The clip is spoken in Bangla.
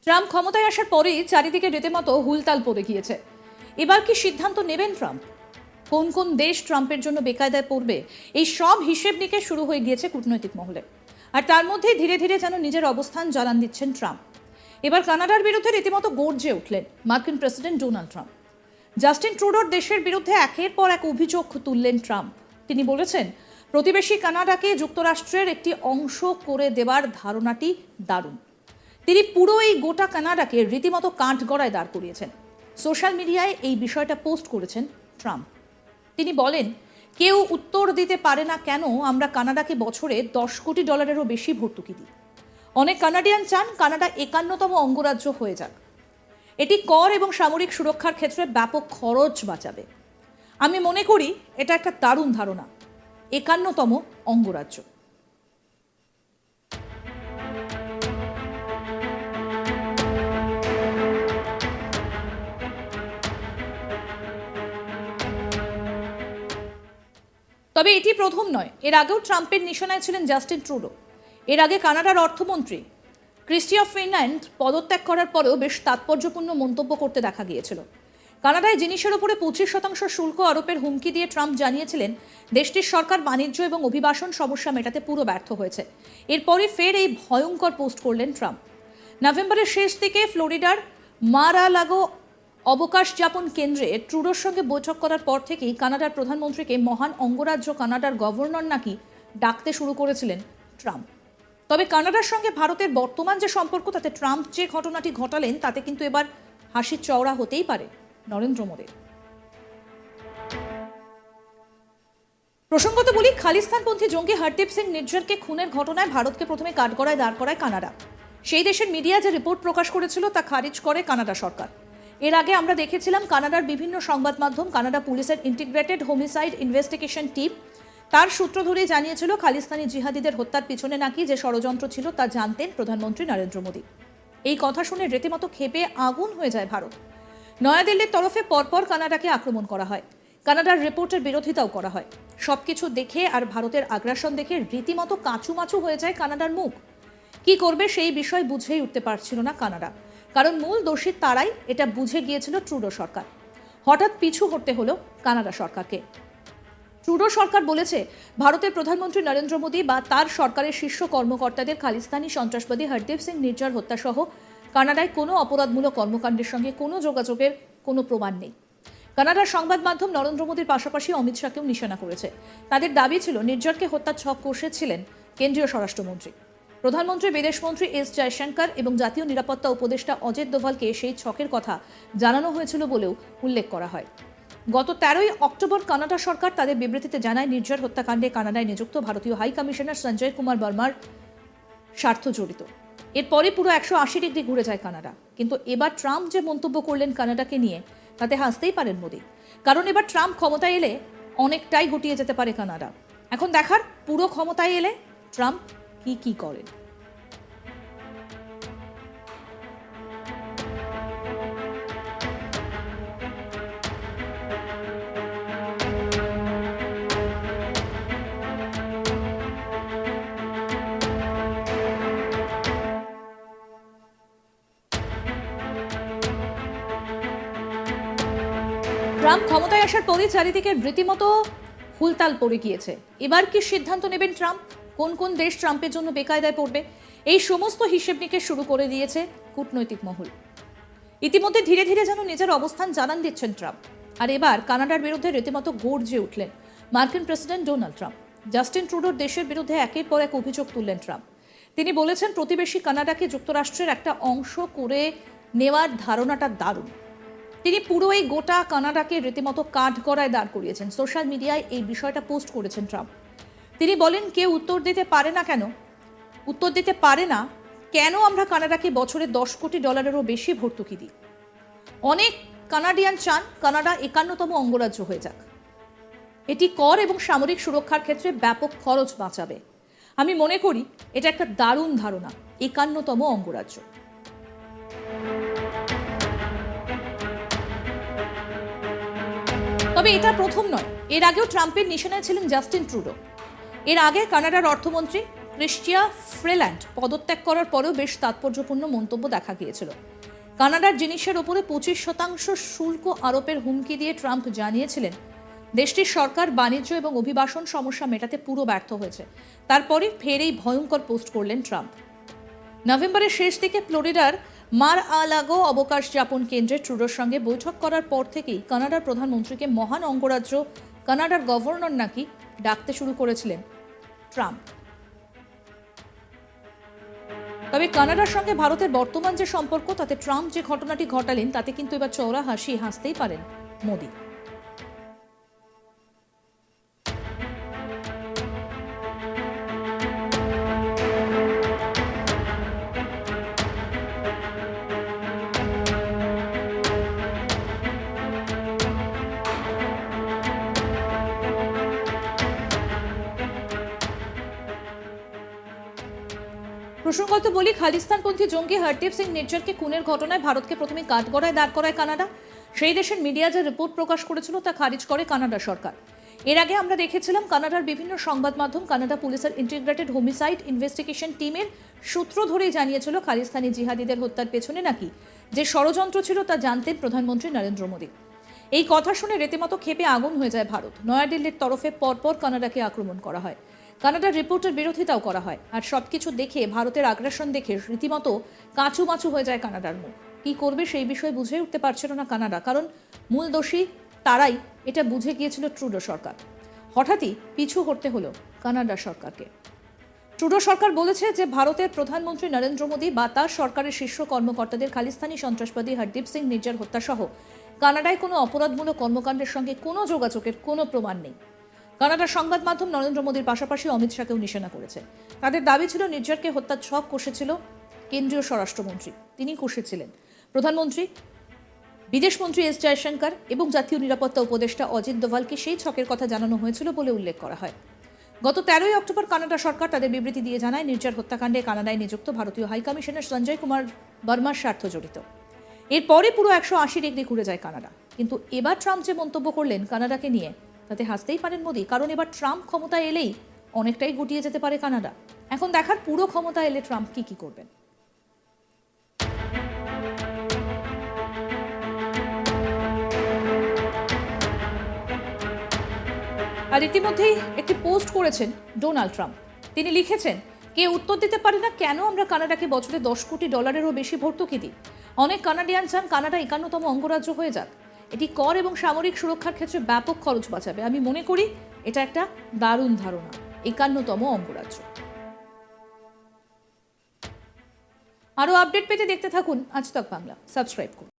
ট্রাম্প ক্ষমতায় আসার পরেই চারিদিকে রীতিমতো হুলতাল পড়ে গিয়েছে। এবার কি সিদ্ধান্ত নেবেন ট্রাম্প? কোন কোন দেশ ট্রাম্পের জন্য বেকায়দায় পড়বে, এই সব হিসেব নিকেশ শুরু হয়ে গিয়েছে কূটনৈতিক মহলে। আর তার মধ্যেই ধীরে ধীরে যেন নিজের অবস্থান জানান দিচ্ছেন ট্রাম্প। এবার কানাডার বিরুদ্ধে রীতিমতো গর্জে উঠলেন মার্কিন প্রেসিডেন্ট ডোনাল্ড ট্রাম্প। জাস্টিন ট্রুডোর দেশের বিরুদ্ধে একের পর এক অভিযোগ তুললেন ট্রাম্প। তিনি বলেছেন, প্রতিবেশী কানাডাকে যুক্তরাষ্ট্রের একটি অংশ করে দেওয়ার ধারণাটি দারুণ। তিনি পুরো এই গোটা কানাডাকে রীতিমতো কাঠগড়ায় দাঁড় করিয়েছেন। সোশ্যাল মিডিয়ায় এই বিষয়টা পোস্ট করেছেন ট্রাম্প। তিনি বলেন, কেউ উত্তর দিতে পারে না কেন আমরা কানাডাকে বছরে $10 কোটিরও বেশি ভর্তুকি দিই। অনেক কানাডিয়ান চান কানাডা 51তম অঙ্গরাজ্য হয়ে যাক। এটি কর এবং সামরিক সুরক্ষার ক্ষেত্রে ব্যাপক খরচ বাঁচাবে। আমি মনে করি এটা একটা দারুণ ধারণা, 51তম অঙ্গরাজ্য। তবে এটি প্রথম নয়, এর আগেও ট্রাম্পের নিশানায় ছিলেন জাস্টিন ট্রুডো। এর আগে কানাডার অর্থমন্ত্রী ক্রিস্টিয়া ফ্রিল্যান্ড পদত্যাগ করার পরেও বেশ তাৎপর্যপূর্ণ মন্তব্য করতে দেখা গিয়েছিল। কানাডায় জিনিসের উপরে 25% শুল্ক আরোপের হুমকি দিয়ে ট্রাম্প জানিয়েছিলেন দেশটির সরকার বাণিজ্য এবং অভিবাসন সমস্যা মেটাতে পুরো ব্যর্থ হয়েছে। এরপরই ফের এই ভয়ঙ্কর পোস্ট করলেন ট্রাম্প। নভেম্বরের শেষ দিকে ফ্লোরিডার মার-আ-লাগো অবকাশ যাপন কেন্দ্রে ট্রুডোর সঙ্গে বৈঠক করার পর থেকেই কানাডার প্রধানমন্ত্রীকে মহান অঙ্গরাজ্য কানাডার গভর্নর নাকি ডাকতে শুরু করেছিলেন ট্রাম্প। তবে কানাডার সঙ্গে ভারতের বর্তমান যে সম্পর্ক, তাতে ট্রাম্প যে ঘটনাটি ঘটালেন তাতে কিন্তু এবার হাসির চওড়া হতেই পারে নরেন্দ্র মোদী। প্রসঙ্গত বলি, খালিস্তানপন্থী জঙ্গি হরদীপ সিং নির্ঝরকে খুনের ঘটনায় ভারতকে প্রথমে কাঠগড়ায় দাঁড় করায় কানাডা। সেই দেশের মিডিয়া যে রিপোর্ট প্রকাশ করেছিল তা খারিজ করে কানাডা সরকার। এর আগে আমরা দেখেছিলাম কানাডার বিভিন্ন সংবাদ মাধ্যম, কানাডা পুলিশের ইন্টিগ্রেটেড হোমিসাইড ইনভেস্টিগেশন টিম তার সূত্র ধরে জানিয়েছিল খালিস্তানি জিহাদিদের হত্যার পিছনে নাকি যে ষড়যন্ত্র ছিল তা জানতেন প্রধানমন্ত্রী নরেন্দ্র মোদী। এই কথা শুনে রীতিমতো ক্ষেপে আগুন হয়ে যায় ভারত। নয়াদিল্লির তরফে পরপর কানাডাকে আক্রমণ করা হয়, কানাডার রিপোর্টের বিরোধিতাও করা হয়। সবকিছু দেখে আর ভারতের আগ্রাসন দেখে রীতিমতো কাঁচুমাচু হয়ে যায় কানাডার মুখ। কি করবে সেই বিষয় বুঝেই উঠতে পারছিল না কানাডা, কারণ মূল দোষী তারাই, এটা বুঝে গিয়েছিল ট্রুডো সরকার। হঠাৎ পিছু হটতে হলো কানাডা সরকারকে। ট্রুডো সরকার বলেছে, ভারতের প্রধানমন্ত্রী নরেন্দ্র মোদী বা তার সরকারের শীর্ষ কর্মকর্তাদের খালিস্তানি সন্ত্রাসবাদী হরদীপ সিং নির্ঝর হত্যাসহ কানাডায় কোনো অপরাধমূলক কর্মকাণ্ডের সঙ্গে কোনো যোগাযোগের কোনো প্রমাণ নেই। কানাডার সংবাদ মাধ্যম নরেন্দ্র মোদীর পাশাপাশি অমিত শাহকেও নিশানা করেছে। তাদের দাবি ছিল নির্ঝরকে হত্যার ছক কষেছিলেন কেন্দ্রীয় স্বরাষ্ট্রমন্ত্রী। প্রধানমন্ত্রী, বিদেশমন্ত্রী এস জয়শঙ্কর এবং জাতীয় নিরাপত্তা উপদেষ্টা অজিত দোভালকে সেই ছকের কথা জানানো হয়েছিল বলেও উল্লেখ করা হয়। গত 13ই অক্টোবর কানাডা সরকার তাদের বিবৃতিতে জানায়, নির্ঝর হত্যাকাণ্ডে কানাডায় নিযুক্ত ভারতীয় হাই কমিশনার সঞ্জয় কুমার বর্মার স্বার্থ জড়িত। এরপরে পুরো 180 ডিগ্রি ঘুরে যায় কানাডা। কিন্তু এবার ট্রাম্প যে মন্তব্য করলেন কানাডাকে নিয়ে, তাতে হাসতেই পারেন মোদী, কারণ এবার ট্রাম্প ক্ষমতায় এলে অনেকটাই গুটিয়ে যেতে পারে কানাডা। এখন দেখার পুরো ক্ষমতায় এলে ট্রাম্প কি করেন। ট্রাম্প ক্ষমতায় আসার পরই চারিদিকে রীতিমতো হুলতাল পড়ে গিয়েছে। এবার কি সিদ্ধান্ত নেবেন ট্রাম্প? কোন কোন দেশ ট্রাম্পের জন্য বেকায়দায় পড়বে, এই সমস্ত হিসেব নিকেশ শুরু করে দিয়েছে কূটনৈতিক মহল। ইতিমধ্যে ধীরে ধীরে যেন নিজের অবস্থান জানান দিচ্ছেন ট্রাম্প। আর এবার কানাডার বিরুদ্ধে রীতিমতো গর্জে উঠলেন মার্কিন প্রেসিডেন্ট ডোনাল্ড ট্রাম্প। জাস্টিন ট্রুডোর দেশের বিরুদ্ধে একের পর এক অভিযোগ তুললেন ট্রাম্প। তিনি বলেছেন, প্রতিবেশী কানাডাকে যুক্তরাষ্ট্রের একটা অংশ করে নেওয়ার ধারণাটা দারুণ। তিনি পুরো এই গোটা কানাডাকে রীতিমতো কাঠগড়ায় দাঁড় করিয়েছেন। সোশ্যাল মিডিয়ায় এই বিষয়টা পোস্ট করেছেন ট্রাম্প। তিনি বলেন, কেউ উত্তর দিতে পারে না কেন আমরা কানাডাকে বছরে $10 কোটিরও বেশি ভর্তুকি দিই। অনেক কানাডিয়ান চান কানাডা 51তম অঙ্গরাজ্য হয়ে যাক। এটি কর এবং সামরিক সুরক্ষার ক্ষেত্রে ব্যাপক খরচ বাঁচাবে। আমি মনে করি এটা একটা দারুণ ধারণা, 51তম অঙ্গরাজ্য। তবে এটা প্রথম নয়, এর আগেও ট্রাম্পের নিশানায় ছিলেন জাস্টিন ট্রুডো। এর আগে কানাডার অর্থমন্ত্রী ক্রিস্টিয়া ফ্রেল্যান্ড পদত্যাগ করার পরেও বেশ তাৎপর্যপূর্ণ মন্তব্য দেখা গিয়েছিল। কানাডার জিনিসের ওপরে 25% শুল্ক আরোপের হুমকি দিয়ে ট্রাম্প জানিয়েছিলেন দেশটির সরকার বাণিজ্য এবং অভিবাসন সমস্যা মেটাতে পুরো ব্যর্থ হয়েছে। তারপরে ফের এই ভয়ঙ্কর পোস্ট করলেন ট্রাম্প। নভেম্বরের শেষ দিকে ফ্লোরিডার মার-আ-লাগো অবকাশ যাপন কেন্দ্রে ট্রুডোর সঙ্গে বৈঠক করার পর থেকেই কানাডার প্রধানমন্ত্রীকে মহান অঙ্গরাজ্য কানাডার গভর্নর নাকি ডাকতে শুরু করেছিলেন ট্রাম্প। তবে কানাডার সঙ্গে ভারতের বর্তমান যে সম্পর্ক, তাতে ট্রাম্প যে ঘটনাটি ঘটালেন তাতে কিন্তু এবার চওড়া হাসি হাসতেই পারেন মোদি। প্রসঙ্গত বলি, খালিস্তানপন্থী জঙ্গি হরদীপ সিং নির্ঝরকে খুনের ঘটনায় ভারতকে প্রথমে কাঠগড়ায় দাঁড় করায় কানাডা। সেই দেশের মিডিয়া যে রিপোর্ট প্রকাশ করেছিল তা খারিজ করে কানাডা সরকার। এর আগে আমরা দেখেছিলাম কানাডার বিভিন্ন সংবাদ মাধ্যম কানাডা পুলিশের ইন্টিগ্রেটেড হোমিসাইড ইনভেস্টিগেশন টিমের সূত্র ধরেই জানিয়েছিল খালিস্তানি জিহাদিদের হত্যার পেছনে নাকি যে ষড়যন্ত্র ছিল তা জানতেন প্রধানমন্ত্রী নরেন্দ্র মোদী। এই কথা শুনে রীতিমতো ক্ষেপে আগুন হয়ে যায় ভারত। নয়াদিল্লির তরফে পরপর কানাডাকে আক্রমণ করা হয়, কানাডার রিপোর্টের বিরোধিতাও করা হয়, আর সবকিছু দেখে ভারতের আগ্রাসন দেখে রীতিমতো কাঁচুমাচু হয়ে যায় কানাডার মুখ। কি করবে সেই বিষয়ে বুঝে উঠতে পারছিল না কানাডা, কারণ মূল দোষী তারাই, এটা বুঝে গিয়েছিল ট্রুডো সরকার। হঠাৎই পিছু হটতে হলো কানাডা সরকারকে। ট্রুডো সরকার বলেছে যে ভারতের প্রধানমন্ত্রী নরেন্দ্র মোদী বা তার সরকারের শীর্ষ কর্মকর্তাদের খালিস্তানি সন্ত্রাসবাদী হরদীপ সিং নির্ঝর হত্যা সহ কানাডায় কোনো অপরাধমূলক কর্মকাণ্ডের সঙ্গে কোনো যোগাযোগের কোনো প্রমাণ নেই। কানাডার সংবাদ মাধ্যম নরেন্দ্র মোদীর পাশাপাশি অমিত শাহকেও নিশানা করেছে। তাদের দাবি ছিল নির্ঝরকে হত্যার ছক কষেছিল কেন্দ্রীয় স্বরাষ্ট্রমন্ত্রী, তিনি কষেছিলেন। প্রধানমন্ত্রী, বিদেশমন্ত্রী এস জয়শঙ্কর এবং জাতীয় নিরাপত্তা উপদেষ্টা অজিত দোভালকে সেই ছকের কথা জানানো হয়েছিল বলে উল্লেখ করা হয়। গত 13ই অক্টোবর কানাডা সরকার তাদের বিবৃতি দিয়ে জানায় নির্ঝর হত্যাকাণ্ডে কানাডায় নিযুক্ত ভারতীয় হাইকমিশনার সঞ্জয় কুমার বর্মার স্বার্থ জড়িত। এরপরে পুরো 180 ডিগ্রি ঘুরে যায় কানাডা। কিন্তু এবার ট্রাম্প যে মন্তব্য করলেন কানাডাকে নিয়ে, তাতে হাসতেই পারেন মোদি, কারণ এবার ট্রাম্প ক্ষমতায় এলেই অনেকটাই গুটিয়ে যেতে পারে কানাডা। এখন দেখার পুরো ক্ষমতা এলে ট্রাম্প কি করবেন। আর ইতিমধ্যেই একটি পোস্ট করেছেন ডোনাল্ড ট্রাম্প। তিনি লিখেছেন, কে উত্তর দিতে পারে না কেন আমরা কানাডাকে বছরে $10 কোটিরও বেশি ভর্তুকি দিই। অনেক কানাডিয়ান চান কানাডা 51তম অঙ্গরাজ্য হয়ে যাক। এটি কর এবং সামরিক সুরক্ষার ক্ষেত্রে ব্যাপক খরচ বাঁচাবে। আমি মনে করি এটা একটা দারুণ ধারণা, 51তম অঙ্গরাজ্য। আরও আপডেট পেতে দেখতে থাকুন আজ তক বাংলা, সাবস্ক্রাইব করুন।